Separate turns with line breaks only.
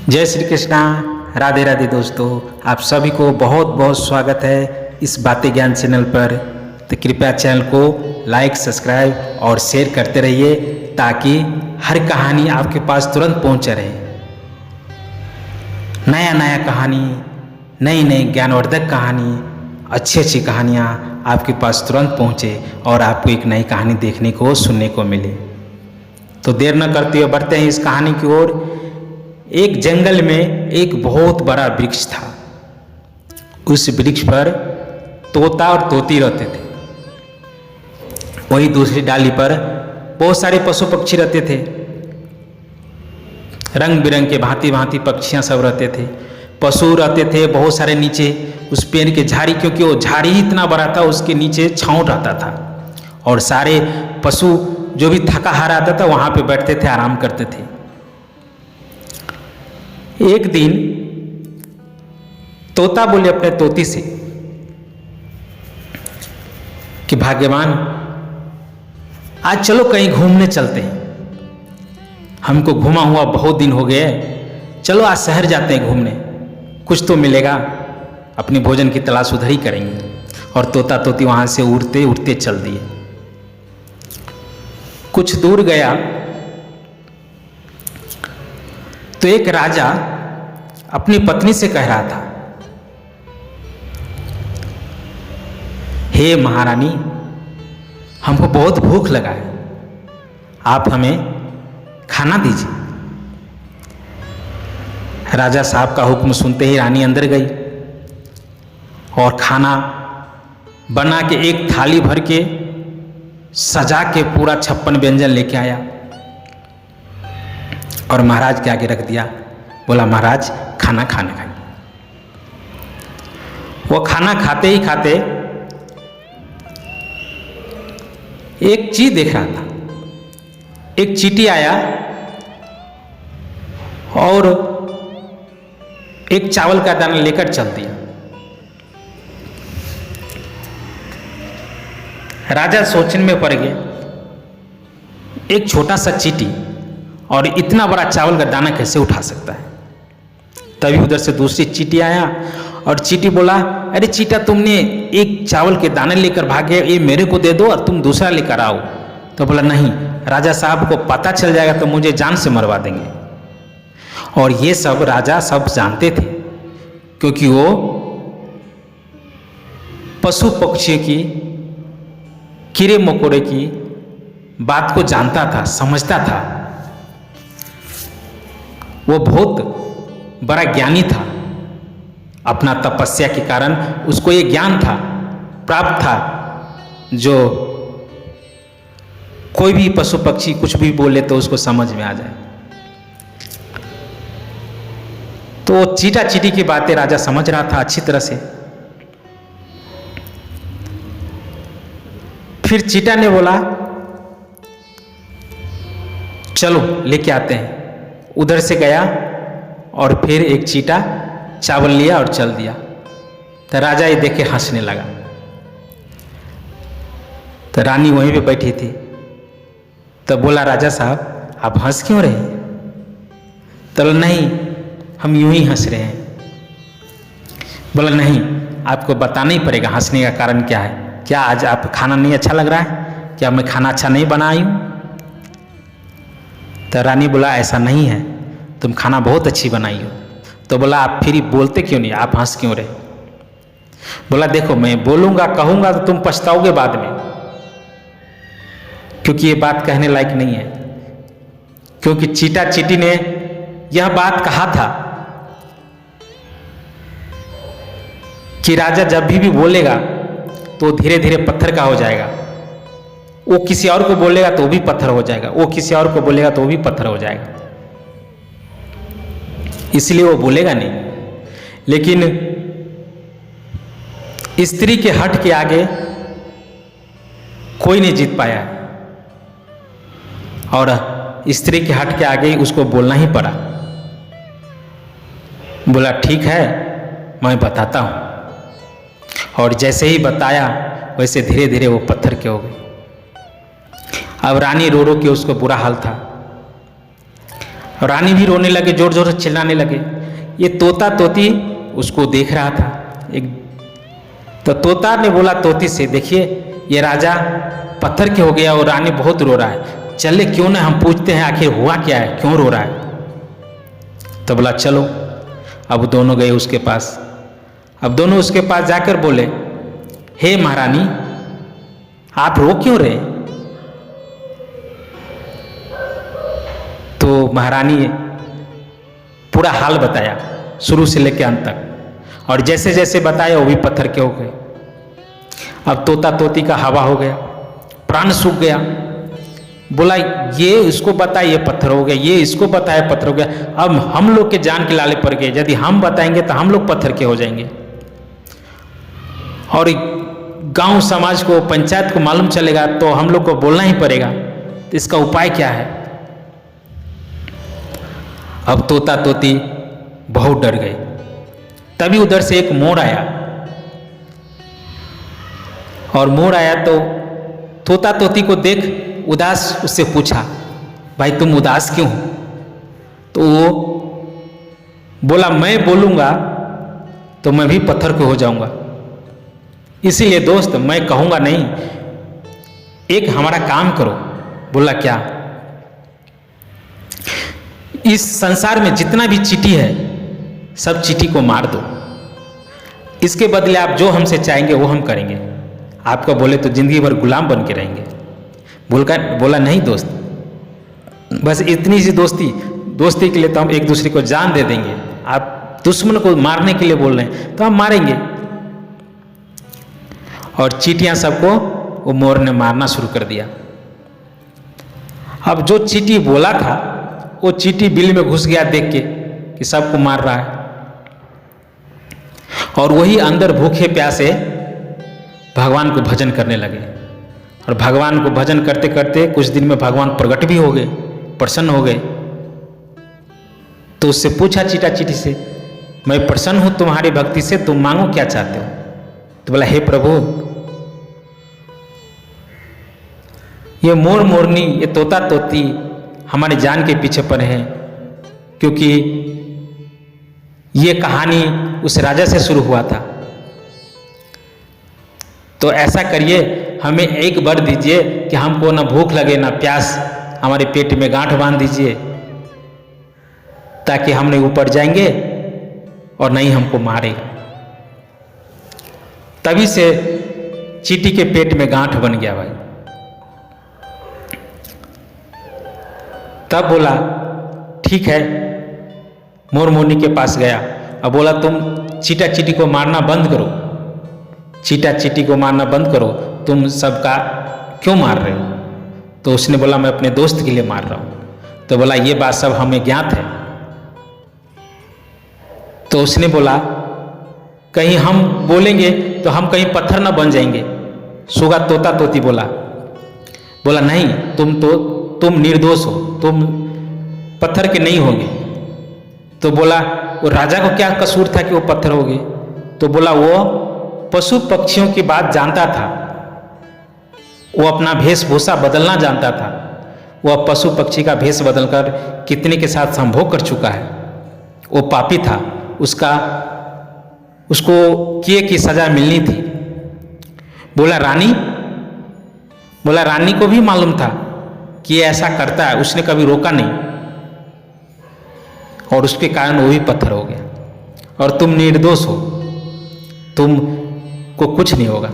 जय श्री कृष्णा। राधे राधे दोस्तों, आप सभी को बहुत बहुत स्वागत है इस बातें ज्ञान चैनल पर। तो कृपया चैनल को लाइक, सब्सक्राइब और शेयर करते रहिए ताकि हर कहानी आपके पास तुरंत पहुंच रहे। नया नया कहानी, नई नई ज्ञानवर्धक कहानी, अच्छी अच्छी कहानियाँ आपके पास तुरंत पहुँचे और आपको एक नई कहानी देखने को सुनने को मिले। तो देर न करते हुए बढ़ते हैं इस कहानी की ओर। एक जंगल में एक बहुत बड़ा वृक्ष था। उस वृक्ष पर तोता और तोती रहते थे। वही दूसरी डाली पर बहुत सारे पशु पक्षी रहते थे। रंग बिरंग के भांति भांति पक्षियां सब रहते थे। पशु रहते थे बहुत सारे नीचे उस पेड़ के झाड़ी, क्योंकि वो झाड़ी ही इतना बड़ा था, उसके नीचे छांव रहता था और सारे पशु जो भी थका हारा आता था वहां पे बैठते थे, आराम करते थे। एक दिन तोता बोले अपने तोती से कि भाग्यवान, आज चलो कहीं घूमने चलते हैं। हमको घूमा हुआ बहुत दिन हो गए, चलो आज शहर जाते हैं घूमने, कुछ तो मिलेगा, अपने भोजन की तलाश उधर ही करेंगे। और तोता तोती वहां से उड़ते उड़ते चल दिए। कुछ दूर गया तो एक राजा अपनी पत्नी से कह रहा था, हे महारानी, हमको बहुत भूख लगा है, आप हमें खाना दीजिए। राजा साहब का हुक्म सुनते ही रानी अंदर गई और खाना बना के एक थाली भर के सजा के पूरा 56 व्यंजन लेके आया और महाराज के आगे रख दिया। बोला, महाराज खाना खाइए। वो खाना खाते ही खाते एक चीज देख रहा था। एक चींटी आया और एक चावल का दाना लेकर चल दिया। राजा सोचने में पड़ गए, एक छोटा सा चींटी और इतना बड़ा चावल का दाना कैसे उठा सकता है। तभी उधर से दूसरी चींटी आया और चींटी बोला, अरे चींटा, तुमने एक चावल के दाने लेकर भागे, ये मेरे को दे दो और तुम दूसरा लेकर आओ। तो बोला, नहीं, राजा साहब को पता चल जाएगा तो मुझे जान से मरवा देंगे। और ये सब राजा सब जानते थे, क्योंकि वो पशु पक्षियों की, कीड़े मकोड़े की बात को जानता था, समझता था। वो बहुत बड़ा ज्ञानी था। अपना तपस्या के कारण उसको ये ज्ञान था, प्राप्त था, जो कोई भी पशु पक्षी कुछ भी बोले तो उसको समझ में आ जाए। तो चींटा चींटी की बातें राजा समझ रहा था अच्छी तरह से। फिर चींटा ने बोला, चलो लेके आते हैं। उधर से गया और फिर एक चींटा चावल लिया और चल दिया। तो राजा ये देख के हंसने लगा। तो रानी वहीं पे बैठी थी। तो बोला, राजा साहब, आप हंस क्यों रहे हैं? तो नहीं, हम यूं ही हंस रहे हैं। बोला, नहीं, आपको बताना ही पड़ेगा हंसने का कारण क्या है। क्या आज आप खाना नहीं अच्छा लग रहा है? क्या मैं खाना अच्छा नहीं बनाई हूं? तो रानी बोला, ऐसा नहीं है, तुम खाना बहुत अच्छी बनाई हो। तो बोला, आप फिर बोलते क्यों नहीं, आप हंस क्यों रहे? बोला, देखो, मैं बोलूंगा, कहूंगा तो तुम पछताओगे बाद में, क्योंकि ये बात कहने लायक नहीं है। क्योंकि चींटा चींटी ने यह बात कहा था कि राजा जब भी बोलेगा तो धीरे धीरे पत्थर का हो जाएगा। वो किसी और को बोलेगा तो भी पत्थर हो जाएगा, वो किसी और को बोलेगा तो भी पत्थर हो जाएगा। इसलिए वो बोलेगा नहीं। लेकिन स्त्री के हट के आगे कोई नहीं जीत पाया और स्त्री के हट के आगे उसको बोलना ही पड़ा। बोला, ठीक है, मैं बताता हूं। और जैसे ही बताया वैसे धीरे धीरे वो पत्थर के हो गए। अब रानी रो रो के उसको बुरा हाल था। रानी भी रोने लगे, जोर जोर से चिल्लाने लगे। ये तोता तोती उसको देख रहा था। एक तो तोता ने बोला तोती से, देखिए ये राजा पत्थर के हो गया और रानी बहुत रो रहा है, चले क्यों ना हम पूछते हैं आखिर हुआ क्या है, क्यों रो रहा है। तो बोला चलो। अब दोनों गए उसके पास। अब दोनों उसके पास जाकर बोले, हे महारानी आप रो क्यों रहे। तो महारानी पूरा हाल बताया शुरू से लेकर अंत तक, और जैसे जैसे बताया वो भी पत्थर के हो गए। अब तोता तोती का हवा हो गया, प्राण सूख गया। बोला ये इसको बता ये पत्थर हो गया, ये इसको बताया पत्थर हो गया, अब हम लोग के जान के लाले पड़ गए, यदि हम बताएंगे तो हम लोग पत्थर के हो जाएंगे। और गांव समाज को, पंचायत को मालूम चलेगा तो हम लोग को बोलना ही पड़ेगा। तो इसका उपाय क्या है। अब तोता तोती बहुत डर गए। तभी उधर से एक मोर आया, और मोर आया तो तोता तोती को देख उदास उससे पूछा, भाई तुम उदास क्यों हो। तो वो बोला मैं बोलूँगा तो मैं भी पत्थर को हो जाऊँगा, इसीलिए दोस्त मैं कहूँगा नहीं, एक हमारा काम करो। बोला क्या। इस संसार में जितना भी चींटी है सब चींटी को मार दो, इसके बदले आप जो हमसे चाहेंगे वो हम करेंगे, आपका बोले तो जिंदगी भर गुलाम बन के रहेंगे। बोला नहीं दोस्त, बस इतनी सी दोस्ती के लिए तो हम एक दूसरे को जान दे देंगे, आप दुश्मन को मारने के लिए बोल रहे हैं तो हम मारेंगे। और चींटियां सबको वो मोर ने मारना शुरू कर दिया। अब जो चींटी बोला था वो चींटी बिल में घुस गया देख के कि सबको मार रहा है, और वही अंदर भूखे प्यासे भगवान को भजन करने लगे। और भगवान को भजन करते करते कुछ दिन में भगवान प्रकट भी हो गए, प्रसन्न हो गए। तो उससे पूछा चींटा चींटी से, मैं प्रसन्न हूं तुम्हारी भक्ति से, तुम मांगो क्या चाहते हो। तो बोला हे प्रभु ये मोर मोरनी, ये तोता तोती हमारे जान के पीछे पड़े हैं, क्योंकि ये कहानी उस राजा से शुरू हुआ था। तो ऐसा करिए हमें एक वर दीजिए कि हमको ना भूख लगे ना प्यास, हमारे पेट में गांठ बांध दीजिए, ताकि हम नहीं ऊपर जाएंगे और नहीं हमको मारे। तभी से चींटी के पेट में गांठ बन गया भाई। तब बोला ठीक है, मोर मोरनी के पास गया। अब बोला तुम चींटा चींटी को मारना बंद करो, चींटा चींटी को मारना बंद करो, तुम सबका क्यों मार रहे हो। तो उसने बोला मैं अपने दोस्त के लिए मार रहा हूं। तो बोला ये बात सब हमें ज्ञात है। तो उसने बोला कहीं हम बोलेंगे तो हम कहीं पत्थर ना बन जाएंगे। सुगा तोता तोती बोला नहीं, तुम निर्दोष हो, तुम पत्थर के नहीं होंगे। तो बोला वो राजा को क्या कसूर था कि वो पत्थर हो गए। तो बोला वो पशु पक्षियों की बात जानता था, वो अपना वेशभूषा बदलना जानता था, वह पशु पक्षी का भेष बदलकर कितने के साथ संभोग कर चुका है। वो पापी था, उसको किए की सजा मिलनी थी। बोला रानी को भी मालूम था कि ये ऐसा करता है, उसने कभी रोका नहीं, और उसके कारण वो भी पत्थर हो गया। और तुम निर्दोष हो, तुमको कुछ नहीं होगा।